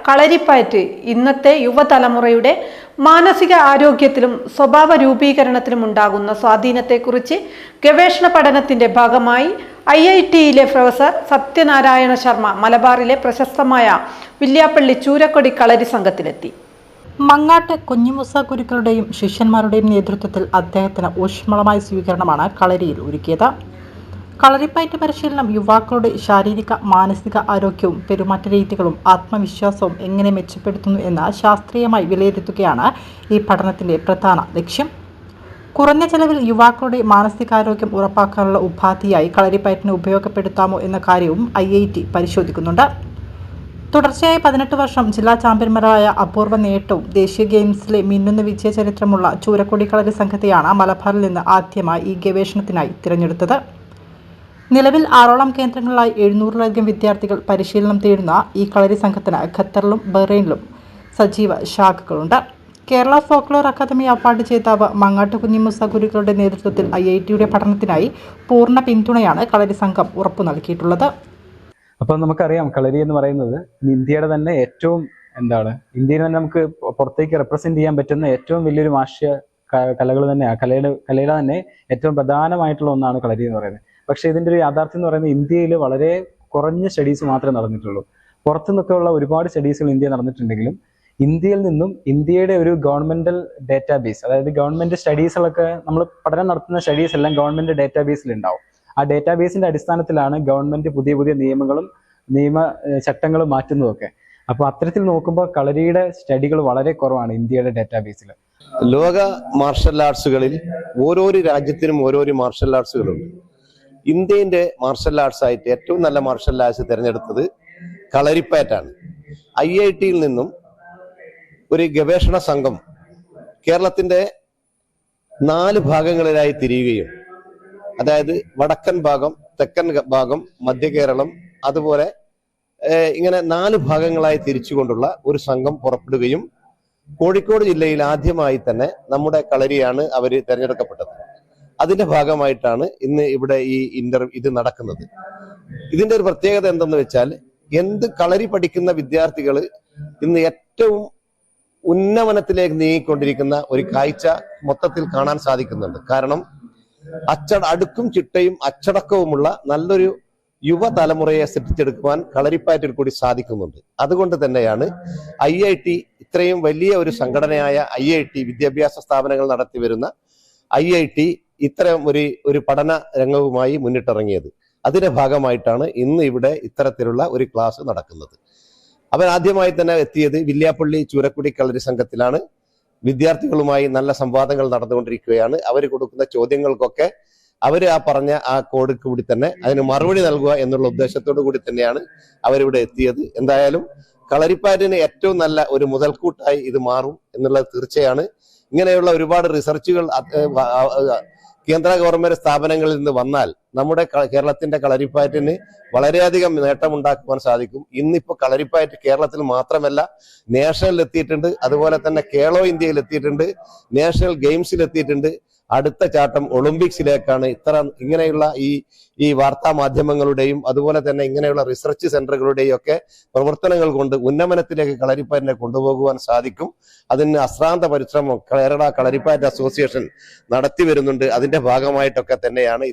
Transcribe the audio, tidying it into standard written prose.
കളരിപ്പയറ്റ് ഇന്നത്തെ യുവതലമുറയുടെ മാനസിക ആരോഗ്യത്തിലും സ്വഭാവ രൂപീകരണത്തിലും ഉണ്ടാകുന്ന സ്വാധീനത്തെക്കുറിച്ച് ഗവേഷണ പഠനത്തിന്റെ ഭാഗമായി IITയിലെ പ്രൊഫസർ സത്യനാരായണ ശർമ്മ മലബാറിലെ പ്രശസ്തമായ വില്യാപ്പള്ളി ചൂരക്കൊടി കളരി സംഘത്തിലെത്തി. മങ്ങാട്ട് കുഞ്ഞിമൂസ ഗുരുക്കളുടെയും ശിഷ്യന്മാരുടെയും നേതൃത്വത്തിൽ അദ്ദേഹത്തിന് ഊഷ്മളമായ സ്വീകരണമാണ് കളരിയിൽ ഒരുക്കിയത്. കളരിപ്പയറ്റ് പരിശീലനം യുവാക്കളുടെ ശാരീരിക മാനസിക ആരോഗ്യവും പെരുമാറ്റ രീതികളും ആത്മവിശ്വാസവും എങ്ങനെ മെച്ചപ്പെടുത്തുന്നു എന്ന് ശാസ്ത്രീയമായി വിലയിരുത്തുകയാണ് ഈ പഠനത്തിന്റെ പ്രധാന ലക്ഷ്യം. കുറഞ്ഞ ചെലവിൽ യുവാക്കളുടെ മാനസികാരോഗ്യം ഉറപ്പാക്കാനുള്ള ഉപാധിയായി കളരിപ്പയറ്റിനെ ഉപയോഗപ്പെടുത്താമോ എന്ന കാര്യവും IIT പരിശോധിക്കുന്നുണ്ട്. തുടർച്ചയായി 18 വർഷം ജില്ലാ ചാമ്പ്യന്മാരായ അപൂർവ നേട്ടവും ദേശീയ ഗെയിംസിലെ മിന്നുന്ന വിജയ ചരിത്രമുള്ള ചൂരക്കൊടി കളരി സംഘത്തെയാണ് മലബാറിൽ നിന്ന് ആദ്യമായി ഈ ഗവേഷണത്തിനായി തിരഞ്ഞെടുത്തത്. നിലവിൽ 6ഓളം കേന്ദ്രങ്ങളിലായി 700-ലധികം വിദ്യാർത്ഥികൾ പരിശീലനം തേടുന്ന ഈ കളരി സംഘത്തിന് ഖത്തറിലും ബഹ്റൈനിലും സജീവ ശാഖകളുണ്ട്. കേരള ഫോക്ലോർ അക്കാദമി അവാർഡ് ജേതാവ് മങ്ങാട്ട് കുഞ്ഞിമൂസ ഗുരുക്കളുടെ നേതൃത്വത്തിൽ IITയുടെ പഠനത്തിനായി പൂർണ്ണ പിന്തുണയാണ് കളരി സംഘം ഉറപ്പു നൽകിയിട്ടുള്ളത്. അപ്പോൾ നമുക്കറിയാം, കളരി എന്ന് പറയുന്നത് ഇന്ത്യയുടെ തന്നെ ഏറ്റവും ഇന്ത്യയിൽ തന്നെ നമുക്ക് പുറത്തേക്ക് റെപ്രസെന്റ് ചെയ്യാൻ പറ്റുന്ന ഏറ്റവും വലിയൊരു മാഷ്യ കലകൾ തന്നെയാണ്. കലയുടെ തന്നെ ഏറ്റവും പ്രധാനമായിട്ടുള്ള ഒന്നാണ് കളരി എന്ന് പറയുന്നത്. പക്ഷെ ഇതിന്റെ ഒരു യാഥാർത്ഥ്യം എന്ന് പറയുന്നത് ഇന്ത്യയിൽ വളരെ കുറഞ്ഞ സ്റ്റഡീസ് മാത്രമേ നടന്നിട്ടുള്ളൂ. പുറത്തു നിന്നൊക്കെയുള്ള ഒരുപാട് സ്റ്റഡീസുകൾ ഇന്ത്യ നടന്നിട്ടുണ്ടെങ്കിലും ഇന്ത്യയിൽ നിന്നും ഇന്ത്യയുടെ ഒരു ഗവൺമെന്റൽ ഡേറ്റാബേസ്, അതായത് ഗവൺമെന്റ് സ്റ്റഡീസുകളൊക്കെ നമ്മൾ പഠനം നടത്തുന്ന സ്റ്റഡീസ് എല്ലാം ഗവൺമെന്റ് ഡേറ്റാബേസിൽ ഉണ്ടാവും. ആ ഡേറ്റാബേസിന്റെ അടിസ്ഥാനത്തിലാണ് ഗവൺമെന്റ് പുതിയ പുതിയ നിയമ ചട്ടങ്ങളും മാറ്റുന്നതൊക്കെ. അപ്പോൾ അത്തരത്തിൽ നോക്കുമ്പോൾ കളരിയുടെ സ്റ്റഡികൾ വളരെ കുറവാണ് ഇന്ത്യയുടെ ഡേറ്റാബേസിൽ. ലോക മാർഷൽ ആർട്സുകളിൽ ഓരോരോ രാജ്യത്തിനും ഓരോരോ മാർഷൽ ആർട്സുകളുണ്ട്. ഇന്ത്യന്റെ മാർഷൽ ആർട്സ് ആയിട്ട് ഏറ്റവും നല്ല മാർഷൽ ആർട്സ് തിരഞ്ഞെടുത്തത് കളരിപ്പയറ്റാണ്. IITയിൽ നിന്നും ഒരു ഗവേഷണ സംഘം കേരളത്തിന്റെ 4 ഭാഗങ്ങളിലായി തിരിയുകയും, അതായത് വടക്കൻ ഭാഗം, തെക്കൻ ഭാഗം, മധ്യ കേരളം, അതുപോലെ ഇങ്ങനെ 4 ഭാഗങ്ങളായി തിരിച്ചുകൊണ്ടുള്ള ഒരു സംഘം പുറപ്പെടുകയും കോഴിക്കോട് ജില്ലയിൽ ആദ്യമായി തന്നെ നമ്മുടെ കളരിയാണ് അവർ തിരഞ്ഞെടുക്കപ്പെട്ടത്. അതിന്റെ ഭാഗമായിട്ടാണ് ഇന്ന് ഇവിടെ ഇത് നടക്കുന്നത്. ഇതിന്റെ ഒരു പ്രത്യേകത എന്തെന്ന് വെച്ചാൽ, കളരി പഠിക്കുന്ന വിദ്യാർത്ഥികൾ ഇന്ന് ഏറ്റവും ഉന്നമനത്തിലേക്ക് നീങ്ങിക്കൊണ്ടിരിക്കുന്ന ഒരു കാഴ്ച മൊത്തത്തിൽ കാണാൻ സാധിക്കുന്നുണ്ട്. കാരണം അടുക്കും ചിട്ടയും അച്ചടക്കവുമുള്ള നല്ലൊരു യുവതലമുറയെ സൃഷ്ടിച്ചെടുക്കുവാൻ കളരിപ്പയറ്റിൽ കൂടി സാധിക്കുന്നുണ്ട്. അതുകൊണ്ട് തന്നെയാണ് IIT, ഇത്രയും വലിയ ഒരു സംഘടനയായ IIT, വിദ്യാഭ്യാസ സ്ഥാപനങ്ങൾ നടത്തി വരുന്ന IIT ഇത്തരം ഒരു പഠന രംഗവുമായി മുന്നിട്ടിറങ്ങിയത്. അതിന്റെ ഭാഗമായിട്ടാണ് ഇന്ന് ഇവിടെ ഇത്തരത്തിലുള്ള ഒരു ക്ലാസ് നടക്കുന്നത്. അവർ ആദ്യമായി തന്നെ എത്തിയത് വില്യാപ്പള്ളി ചൂരക്കൊടി കളരി സംഘത്തിലാണ്. വിദ്യാർത്ഥികളുമായി നല്ല സംവാദങ്ങൾ നടന്നുകൊണ്ടിരിക്കുകയാണ്. അവർ കൊടുക്കുന്ന ചോദ്യങ്ങൾക്കൊക്കെ അവർ പറഞ്ഞ കോഡ് കൂടി തന്നെ അതിന് മറുപടി നൽകുക എന്നുള്ള ഉദ്ദേശത്തോടു കൂടി തന്നെയാണ് അവരിവിടെ എത്തിയത്. എന്തായാലും കളരിപ്പയറ്റിന് ഏറ്റവും നല്ല ഒരു മുതൽക്കൂട്ടായി ഇത് മാറും എന്നുള്ളത് തീർച്ചയാണ്. ഇങ്ങനെയുള്ള ഒരുപാട് റിസർച്ചുകൾ കേന്ദ്ര ഗവൺമെന്റ് സ്ഥാപനങ്ങളിൽ നിന്ന് വന്നാൽ നമ്മുടെ കേരളത്തിന്റെ കളരിപ്പയറ്റിന് വളരെയധികം നേട്ടമുണ്ടാക്കുവാൻ സാധിക്കും. ഇന്നിപ്പോ കളരിപ്പയറ്റ് കേരളത്തിൽ മാത്രമല്ല നാഷണലിൽ എത്തിയിട്ടുണ്ട്, അതുപോലെ തന്നെ കേളോ ഇന്ത്യയിൽ എത്തിയിട്ടുണ്ട്, നാഷണൽ ഗെയിംസിൽ എത്തിയിട്ടുണ്ട്. അടുത്ത ചാട്ടം ഒളിമ്പിക്സിലേക്കാണ്. ഇങ്ങനെയുള്ള ഈ വാർത്താ മാധ്യമങ്ങളുടെയും അതുപോലെ തന്നെ ഇങ്ങനെയുള്ള റിസർച്ച് സെന്ററുകളുടെയും ഒക്കെ പ്രവർത്തനങ്ങൾ കൊണ്ട് ഉന്നമനത്തിലേക്ക് കളരിപ്പയറ്റിനെ കൊണ്ടുപോകുവാൻ സാധിക്കും. അതിന് അശ്രാന്ത പരിശ്രമം കേരള കളരിപ്പയറ്റ് അസോസിയേഷൻ നടത്തി വരുന്നുണ്ട്. അതിന്റെ ഭാഗമായിട്ടൊക്കെ തന്നെയാണ്